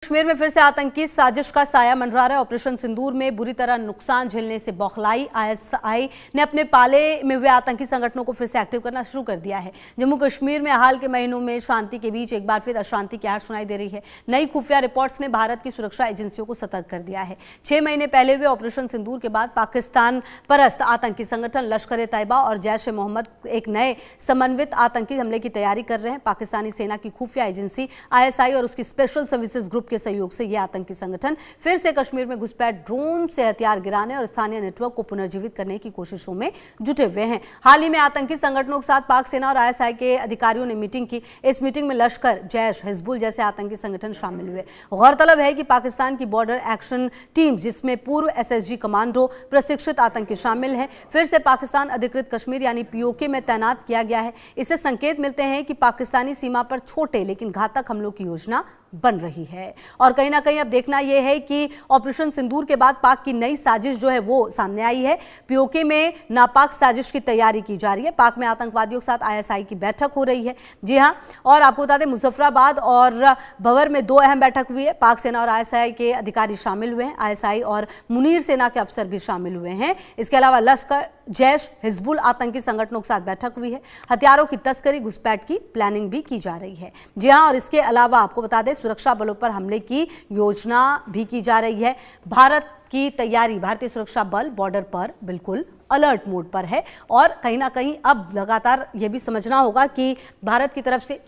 कश्मीर में फिर से आतंकी साजिश का साया मंडरा रहा है। ऑपरेशन सिंदूर में बुरी तरह नुकसान झेलने से बौखलाई आईएसआई ने अपने पाले में हुए आतंकी संगठनों को फिर से एक्टिव करना शुरू कर दिया है। जम्मू कश्मीर में हाल के महीनों में शांति के बीच एक बार फिर अशांति की आहट सुनाई दे रही है। नई खुफिया रिपोर्ट्स ने भारत की सुरक्षा एजेंसियों को सतर्क कर दिया है। 6 महीने पहले हुए ऑपरेशन सिंदूर के बाद पाकिस्तान परस्त आतंकी संगठन लश्कर ए तैयबा और जैश ए मोहम्मद एक नए समन्वित आतंकी हमले की तैयारी कर रहे हैं। पाकिस्तानी सेना की खुफिया एजेंसी आईएसआई और उसकी स्पेशल सर्विसेज ग्रुप के सहयोग से यह आतंकी संगठन फिर से कश्मीर में घुसपैठ, ड्रोन से हथियार गिराने और स्थानीय नेटवर्क को पुनर्जीवित करने की कोशिशों में जुटे हुए हैं। हाल ही में आतंकी संगठनों के साथ पाक सेना और आईएसआई के अधिकारियों ने मीटिंग की। इस मीटिंग में लश्कर, जैश, हिजबुल जैसे आतंकी संगठन शामिल हुए। गौरतलब है कि पाकिस्तान की बॉर्डर एक्शन टीम, जिसमें पूर्व एसएसजी कमांडो प्रशिक्षित आतंकी शामिल हैं, फिर से पाकिस्तान अधिकृत कश्मीर यानी पीओके में तैनात किया गया है। इससे संकेत मिलते हैं कि पाकिस्तानी सीमा पर छोटे लेकिन घातक हमलों की योजना बन रही है। और कहीं ना कहीं अब देखना यह है कि ऑपरेशन सिंदूर के बाद पाक की नई साजिश जो है वो सामने आई है। पीओके में नापाक साजिश की तैयारी की जा रही है। पाक में आतंकवादियों के साथ आईएसआई की बैठक हो रही है। जी हां, और आपको बता दें मुजफ्फराबाद और भवर में 2 अहम बैठक हुई है। पाक सेना और आईएसआई के अधिकारी शामिल हुए हैं। आईएसआई और मुनीर सेना के अफसर भी शामिल हुए हैं। इसके अलावा लश्कर, जैश, हिजबुल आतंकी संगठनों के साथ बैठक हुई है। हथियारों की तस्करी, घुसपैठ की प्लानिंग भी की जा रही है। जी हां, और इसके अलावा आपको बता दें सुरक्षा बलों पर हमले की योजना भी की जा रही है। भारत की तैयारी, भारतीय सुरक्षा बल बॉर्डर पर बिल्कुल अलर्ट मोड पर है। और कहीं ना कहीं अब लगातार यह भी समझना होगा कि भारत की तरफ से,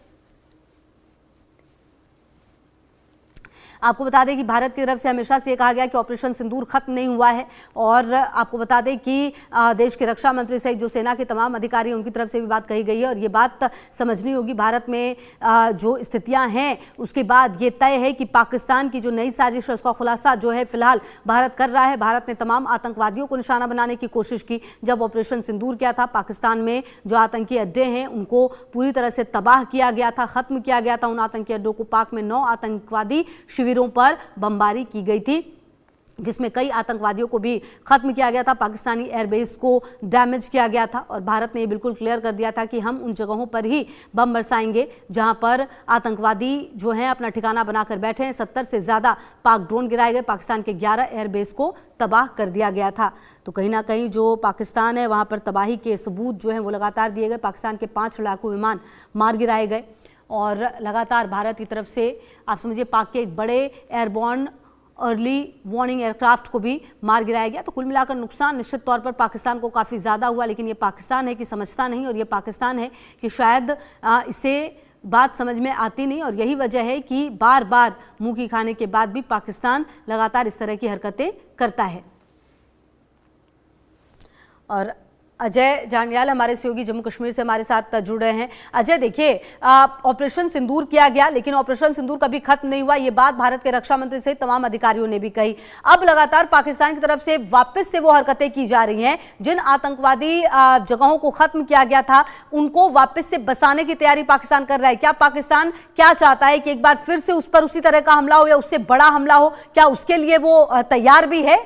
आपको बता दें कि भारत की तरफ से हमेशा से कहा गया कि ऑपरेशन सिंदूर खत्म नहीं हुआ है। और आपको बता दें कि देश के रक्षा मंत्री सहित जो सेना के तमाम अधिकारी हैं उनकी तरफ से भी बात कही गई है। और ये बात समझनी होगी, भारत में जो स्थितियां हैं उसके बाद ये तय है कि पाकिस्तान की जो नई साजिश है उसका खुलासा जो है फिलहाल भारत कर रहा है। भारत ने तमाम आतंकवादियों को निशाना बनाने की कोशिश की। जब ऑपरेशन सिंदूर किया था, पाकिस्तान में जो आतंकी अड्डे हैं उनको पूरी तरह से तबाह किया गया था, खत्म किया गया था उन आतंकी अड्डों को। पाक में 9 आतंकवादी शिविरों पर बमबारी की गई थी, जिसमें कई आतंकवादियों को भी खत्म किया गया था। पाकिस्तानी एयरबेस को डैमेज किया गया था। और भारत ने ये बिल्कुल क्लियर कर दिया था कि हम उन जगहों पर ही बम बरसाएंगे जहां पर आतंकवादी जो हैं अपना ठिकाना बनाकर बैठे हैं। 70 से ज़्यादा पाक ड्रोन गिराए गए। पाकिस्तान के 11 एयरबेस को तबाह कर दिया गया था। तो कहीं ना कहीं जो पाकिस्तान है वहाँ पर तबाही के सबूत जो हैं वो लगातार दिए गए। पाकिस्तान के 5 लड़ाकू विमान मार गिराए गए। और लगातार भारत की तरफ से आप समझिए पाक के एक बड़े एयरबॉर्न अर्ली वार्निंग एयरक्राफ्ट को भी मार गिराया गया। तो कुल मिलाकर नुकसान निश्चित तौर पर पाकिस्तान को काफ़ी ज़्यादा हुआ। लेकिन ये पाकिस्तान है कि समझता नहीं, और ये पाकिस्तान है कि शायद इसे बात समझ में आती नहीं। और यही वजह है कि बार बार मुंह की खाने के बाद भी पाकिस्तान लगातार इस तरह की हरकतें करता है। और अजय जांडियाल हमारे सहयोगी जम्मू कश्मीर से हमारे साथ जुड़े हैं। अजय, देखिए ऑपरेशन सिंदूर किया गया लेकिन ऑपरेशन सिंदूर कभी खत्म नहीं हुआ, ये बात भारत के रक्षा मंत्री सहित तमाम अधिकारियों ने भी कही। अब लगातार पाकिस्तान की तरफ से वापस से वो हरकतें की जा रही हैं। जिन आतंकवादी जगहों को खत्म किया गया था उनको वापस से बसाने की तैयारी पाकिस्तान कर रहा है। क्या पाकिस्तान क्या चाहता है कि एक बार फिर से उस पर उसी तरह का हमला हो या उससे बड़ा हमला हो? क्या उसके लिए वो तैयार भी है?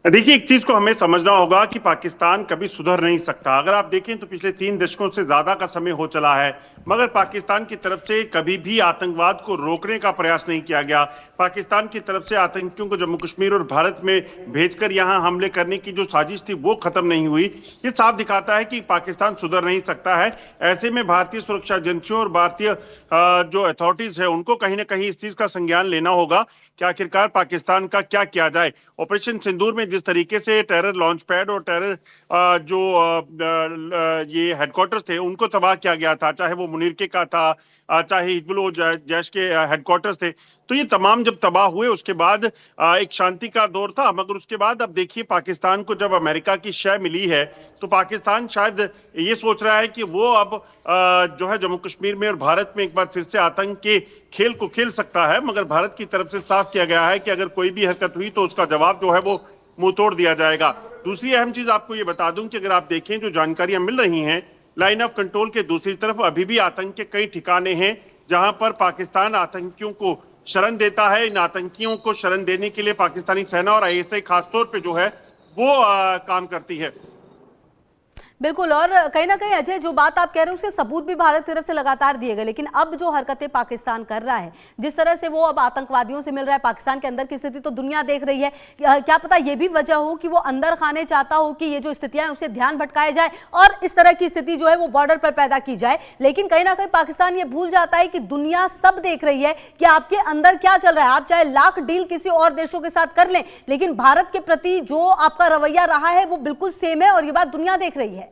देखिए, एक चीज को हमें समझना होगा कि पाकिस्तान कभी सुधर नहीं सकता। अगर आप देखें तो पिछले 3 दशकों से ज्यादा का समय हो चला है, मगर पाकिस्तान की तरफ से कभी भी आतंकवाद को रोकने का प्रयास नहीं किया गया। पाकिस्तान की तरफ से आतंकियों को जम्मू कश्मीर और भारत में भेजकर यहां हमले करने की जो साजिश थी वो खत्म नहीं हुई। ये साफ दिखाता है कि पाकिस्तान सुधर नहीं सकता है। ऐसे में भारतीय सुरक्षा एजेंसियों और भारतीय जो अथॉरिटीज है उनको कहीं ना कहीं इस चीज का संज्ञान लेना होगा कि आखिरकार पाकिस्तान का क्या किया जाए। ऑपरेशन सिंदूर में जिस तरीके से टेरर लॉन्च पैड और टेरर जो ये हेडक्वार्टर्स थे उनको तबाह किया गया था, चाहे वो मुनीर के का था, चाहे हिजबुल जैश के हेडक्वार्टर्स थे, तो ये तमाम जब तबाह हुए उसके बाद एक शांति का दौर था। मगर उसके बाद अब देखिए पाकिस्तान को जब अमेरिका की शय मिली है तो पाकिस्तान शायद ये सोच रहा है कि वो अब जो है जम्मू कश्मीर में और भारत में एक बार फिर से आतंक के खेल को खेल सकता है। मगर भारत की तरफ से साफ किया गया है कि अगर कोई भी हरकत हुई तो उसका जवाब जो है वो मुंह तोड़ दिया जाएगा। दूसरी अहम चीज आपको ये बता दूं कि अगर आप देखें जो जानकारियां मिल रही हैं, लाइन ऑफ कंट्रोल के दूसरी तरफ अभी भी आतंक के कई ठिकाने हैं जहां पर पाकिस्तान आतंकियों को शरण देता है। इन आतंकियों को शरण देने के लिए पाकिस्तानी सेना और आईएसआई खासतौर पे जो है वो काम करती है। बिल्कुल। और कहीं ना कहीं अजय, जो बात आप कह रहे हैं उसके सबूत भी भारत की तरफ से लगातार दिए गए, लेकिन अब जो हरकतें पाकिस्तान कर रहा है, जिस तरह से वो अब आतंकवादियों से मिल रहा है, पाकिस्तान के अंदर की स्थिति तो दुनिया देख रही है। क्या पता ये भी वजह हो कि वो अंदर खाने चाहता हो कि ये जो स्थितियां हैं उससे ध्यान भटकाया जाए और इस तरह की स्थिति जो है वो बॉर्डर पर पैदा की जाए। लेकिन कहीं ना कहीं पाकिस्तान ये भूल जाता है कि दुनिया सब देख रही है कि आपके अंदर क्या चल रहा है। आप चाहे लाख डील किसी और देशों के साथ कर लें, लेकिन भारत के प्रति जो आपका रवैया रहा है वो बिल्कुल सेम है और ये बात दुनिया देख रही है।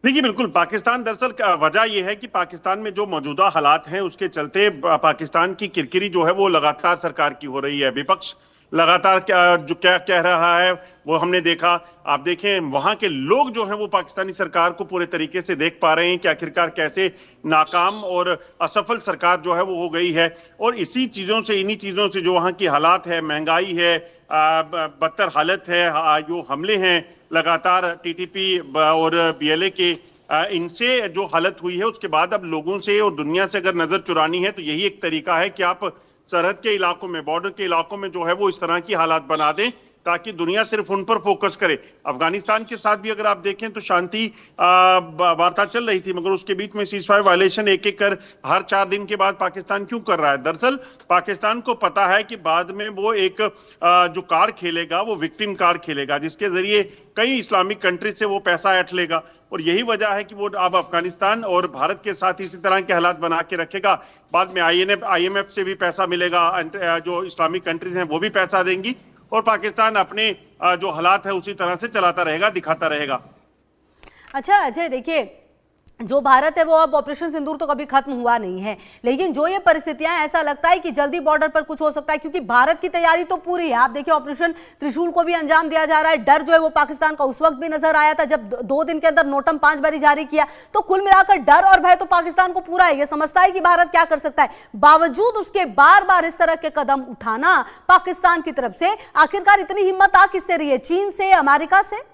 देखिए, बिल्कुल पाकिस्तान दरअसल वजह यह है कि पाकिस्तान में जो मौजूदा हालात हैं उसके चलते पाकिस्तान की किरकिरी जो है वो लगातार सरकार की हो रही है। विपक्ष लगातार जो क्या कह रहा है वो हमने देखा। आप देखें, वहां के लोग जो हैं वो पाकिस्तानी सरकार को पूरे तरीके से देख पा रहे हैं कि आखिरकार कैसे नाकाम और असफल सरकार जो है वो हो गई है। और इसी चीजों से, इन्हीं चीजों से जो वहां की हालात है, महंगाई है, बदतर हालत है, जो हमले हैं लगातार टीटीपी और बीएलए के, इनसे जो हालत हुई है, उसके बाद अब लोगों से और दुनिया से अगर नजर चुरानी है तो यही एक तरीका है कि आप सरहद के इलाकों में, बॉर्डर के इलाकों में जो है वो इस तरह की हालात बना दें ताकि दुनिया सिर्फ उन पर फोकस करे। अफगानिस्तान के साथ भी अगर आप देखें तो शांति वार्ता चल रही थी, मगर उसके बीच में सीज फायर वायलेशन एक एक कर हर 4 दिन के बाद पाकिस्तान क्यों कर रहा है? दरअसल पाकिस्तान को पता है कि बाद में वो एक जो कार्ड खेलेगा वो विक्टिम कार्ड खेलेगा, जिसके जरिए कई इस्लामिक कंट्री से वो पैसा ऐंठ लेगा। और यही वजह है कि वो अब अफगानिस्तान और भारत के साथ इसी तरह के हालात बना के रखेगा। बाद में IMF से भी पैसा मिलेगा, जो इस्लामिक कंट्रीज हैं वो भी पैसा देंगी और पाकिस्तान अपने जो हालात है उसी तरह से चलाता रहेगा, दिखाता रहेगा। अच्छा अजय, देखिए, जो भारत है वो अब ऑपरेशन सिंदूर तो कभी खत्म हुआ नहीं है, लेकिन जो ये परिस्थितियां, ऐसा लगता है कि जल्दी बॉर्डर पर कुछ हो सकता है, क्योंकि भारत की तैयारी तो पूरी है। आप देखिए, ऑपरेशन त्रिशूल को भी अंजाम दिया जा रहा है। डर जो है वो पाकिस्तान का उस वक्त भी नजर आया था जब 2 दिन के अंदर नोटम 5 बारी जारी किया। तो कुल मिलाकर डर और भय तो पाकिस्तान को पूरा है, ये समझता है कि भारत क्या कर सकता है। बावजूद उसके बार बार इस तरह के कदम उठाना पाकिस्तान की तरफ से, आखिरकार इतनी हिम्मत आ किससे रही है? चीन से, अमेरिका से?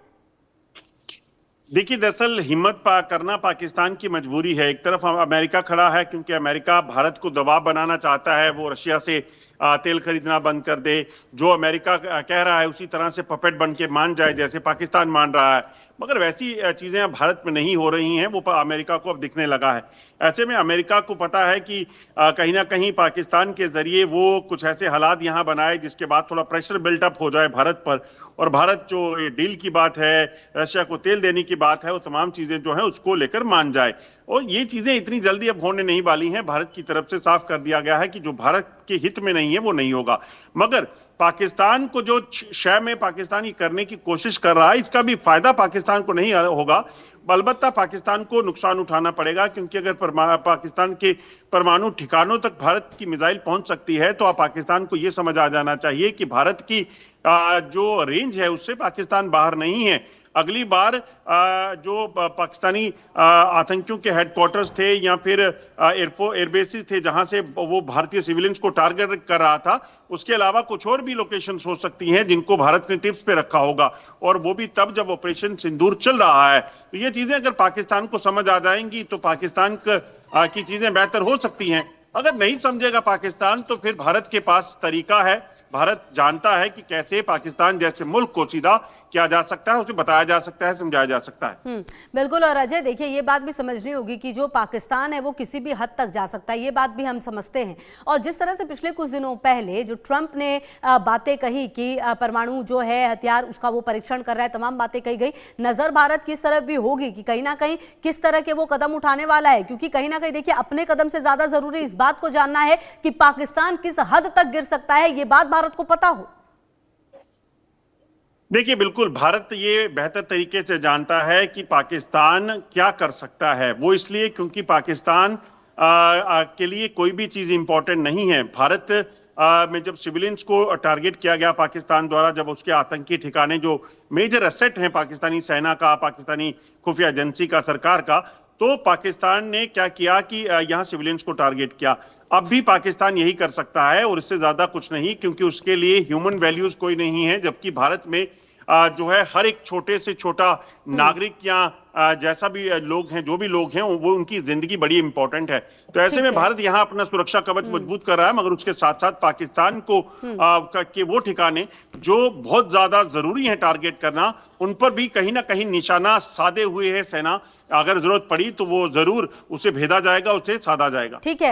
देखिए, दरअसल हिम्मत करना पाकिस्तान की मजबूरी है। एक तरफ अमेरिका खड़ा है क्योंकि अमेरिका भारत को दबाव बनाना चाहता है, वो रशिया से तेल खरीदना बंद कर दे। जो अमेरिका कह रहा है उसी तरह से पपेट बन के मान जाए जैसे पाकिस्तान मान रहा है, मगर वैसी चीजें अब भारत में नहीं हो रही हैं, वो अमेरिका को अब दिखने लगा है। ऐसे में अमेरिका को पता है कि कहीं ना कहीं पाकिस्तान के जरिए वो कुछ ऐसे हालात यहाँ बनाए जिसके बाद थोड़ा प्रेशर बिल्टअप हो जाए भारत पर, और भारत जो ये डील की बात है, रशिया को तेल देने की बात है, वो तमाम चीजें जो है उसको लेकर मान जाए। और ये चीजें इतनी जल्दी अब होने नहीं वाली हैं। भारत की तरफ से साफ कर दिया गया है कि जो भारत के हित में नहीं है वो नहीं होगा। मगर पाकिस्तान को जो शय में पाकिस्तानी करने की कोशिश कर रहा है, इसका भी फायदा पाकिस्तान को नहीं होगा, अलबत्ता पाकिस्तान को नुकसान उठाना पड़ेगा, क्योंकि अगर पाकिस्तान के परमाणु ठिकानों तक भारत की मिसाइल पहुंच सकती है तो पाकिस्तान को यह समझ आ जाना चाहिए कि भारत की जो रेंज है उससे पाकिस्तान बाहर नहीं है। अगली बार जो पाकिस्तानी आतंकियों के हेडक्वार्टर्स थे या फिर एयरबेसेस थे जहां से वो भारतीय सिविलियंस को टारगेट कर रहा था, उसके अलावा कुछ और भी लोकेशंस हो सकती हैं जिनको भारत ने टिप्स पे रखा होगा, और वो भी तब जब ऑपरेशन सिंदूर चल रहा है। तो ये चीजें अगर पाकिस्तान को समझ आ जाएंगी तो पाकिस्तान की चीजें बेहतर हो सकती हैं। अगर नहीं समझेगा पाकिस्तान तो फिर भारत के पास तरीका है। भारत जानता है कि कैसे पाकिस्तान जैसे मुल्क को सीधा किया जा सकता है, उसे बताया जा सकता है, समझाया जा सकता है। बिल्कुल। और अजय देखिए, ये बात भी समझनी होगी कि जो पाकिस्तान है वो किसी भी हद तक जा सकता है, ये बात भी हम समझते हैं। और जिस तरह से पिछले कुछ दिनों पहले जो ट्रंप ने बातें कही कि परमाणु जो है हथियार उसका वो परीक्षण कर रहा है, तमाम बातें कही गई, नजर भारत किस तरफ भी होगी कि कहीं ना कहीं किस तरह के वो कदम उठाने वाला है, क्योंकि कहीं ना कहीं देखिए अपने कदम से ज्यादा जरूरी इस बात को जानना है कि पाकिस्तान किस हद तक गिर सकता है, ये बात भारत को पता हो। देखिए, बिल्कुल भारत ये बेहतर तरीके से जानता है कि पाकिस्तान क्या कर सकता है। वो इसलिए क्योंकि पाकिस्तान के लिए कोई भी चीज इंपॉर्टेंट नहीं है। भारत में जब सिविलियंस को टारगेट किया गया पाकिस्तान द्वारा, जब उसके आतंकी ठिकाने जो मेजर एसेट हैं पाकिस्तानी सेना का, पाकिस्तानी खुफिया एजेंसी का, सरकार का, तो पाकिस्तान ने क्या किया कि यहाँ सिविलियंस को टारगेट किया। अब भी पाकिस्तान यही कर सकता है और इससे ज्यादा कुछ नहीं, क्योंकि उसके लिए ह्यूमन वैल्यूज कोई नहीं है, जबकि भारत में जो है हर एक छोटे से छोटा नागरिक या जैसा भी लोग हैं, जो भी लोग हैं, वो उनकी जिंदगी बड़ी इंपॉर्टेंट है। तो ऐसे में भारत यहाँ अपना सुरक्षा कवच मजबूत कर रहा है, मगर उसके साथ साथ पाकिस्तान को के वो ठिकाने जो बहुत ज्यादा जरूरी है टारगेट करना, उन पर भी कहीं ना कहीं निशाना साधे हुए है सेना। अगर जरूरत पड़ी तो वो जरूर उसे भेदा जाएगा, उसे साधा जाएगा। ठीक है।